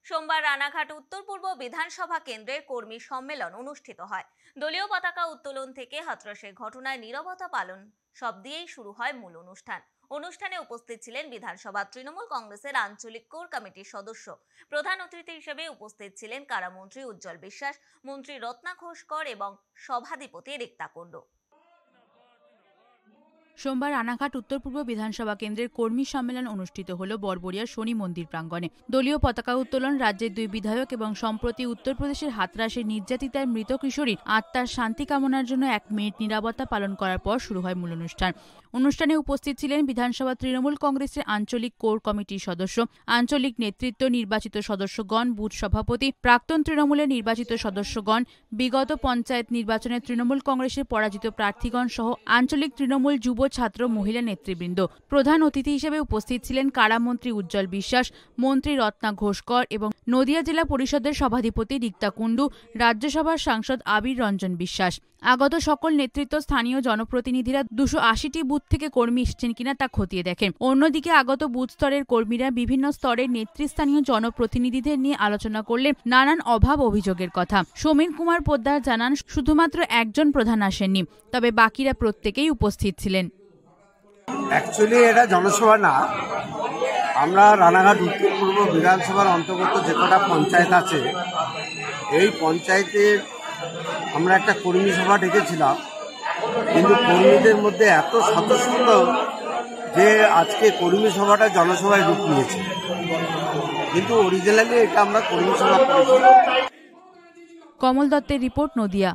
সোমবার রানাঘাট উত্তর পূর্ব বিধানসভা কেন্দ্রের কর্মী সম্মেলন অনুষ্ঠিত হয়। দলীয় পতাকা উত্তোলন থেকে হাতরাসের ঘটনায় নীরবতা পালন সব দিয়েই শুরু হয় মূল অনুষ্ঠান। অনুষ্ঠানে উপস্থিত ছিলেন বিধানসভা তৃণমূল কংগ্রেসের আঞ্চলিক কোর কমিটির সদস্য। প্রধান অতিথি হিসেবে উপস্থিত ছিলেন কারামন্ত্রী উজ্জ্বল বিশ্বাস, মন্ত্রী রত্না ঘোষকর এবং সভাধিপতি রিক্তা কুণ্ডু। সোমবার রানাঘাট উত্তর পূর্ব বিধানসভা কেন্দ্রের কর্মী সম্মেলন অনুষ্ঠিত হল বড়বড়িয়া শনি মন্দির প্রাঙ্গণে। দলীয় পতাকা উত্তোলন, রাজ্যের 2 বিধায়ক এবং সম্প্রতি উত্তরপ্রদেশের হাতরাসের নির্যাতিতার মৃত কিশোরীর আত্মার শান্তি কামনার জন্য 1 মিনিট নীরবতা পালন করার পর শুরু হয় মূল অনুষ্ঠান। অনুষ্ঠানে উপস্থিত ছিলেন বিধানসভা তৃণমূল কংগ্রেসের আঞ্চলিক কোর কমিটির সদস্য, আঞ্চলিক নেতৃত্ব, নির্বাচিত সদস্যগণ, বুথ সভাপতি, প্রাক্তন তৃণমূলের নির্বাচিত সদস্যগণ, বিগত পঞ্চায়েত নির্বাচনে তৃণমূল কংগ্রেসের পরাজিত প্রার্থীগণ সহ আঞ্চলিক তৃণমূল যুব, ছাত্র, মহিলা নেতৃবৃন্দ। প্রধান অতিথি হিসেবে উপস্থিত ছিলেন কারামন্ত্রী উজ্জ্বল বিশ্বাস, মন্ত্রী রত্না ঘোষকর এবং নদিয়া জেলা পরিষদের সভাধিপতি রিক্তা কুণ্ডু, রাজ্যসভার সাংসদ আবির রঞ্জন বিশ্বাস। আগত সকল নেতৃত্ব, স্থানীয় জনপ্রতিনিধিরা 280টি বুথ থেকে কর্মী এসেছেন কিনা তা খতিয়ে দেখেন। অন্যদিকে আগত বুথ স্তরের কর্মীরা বিভিন্ন স্তরের নেতৃস্থানীয় জনপ্রতিনিধিদের নিয়ে আলোচনা করলে নানান অভাব অভিযোগের কথা। সমীর কুমার পোদ্দার জানান, শুধুমাত্র একজন প্রধান আসেননি, তবে বাকিরা প্রত্যেকেই উপস্থিত ছিলেন। অ্যাকচুয়ালি এটা জনসভা না, আমরা রানাঘাট উত্তর পূর্ব বিধানসভার অন্তর্গত যে কটা পঞ্চায়েত আছে, এই পঞ্চায়েতের আমরা একটা কর্মী সভা ডেকেছিলাম, কিন্তু কর্মীদের মধ্যে এত স্বতঃস্ফূর্ত যে আজকে কর্মী সভাটা জনসভায় রূপ নিয়েছে, কিন্তু অরিজিনালি এটা আমরা কর্মী সভা করেছি। কমল দত্তের রিপোর্ট, নদিয়া।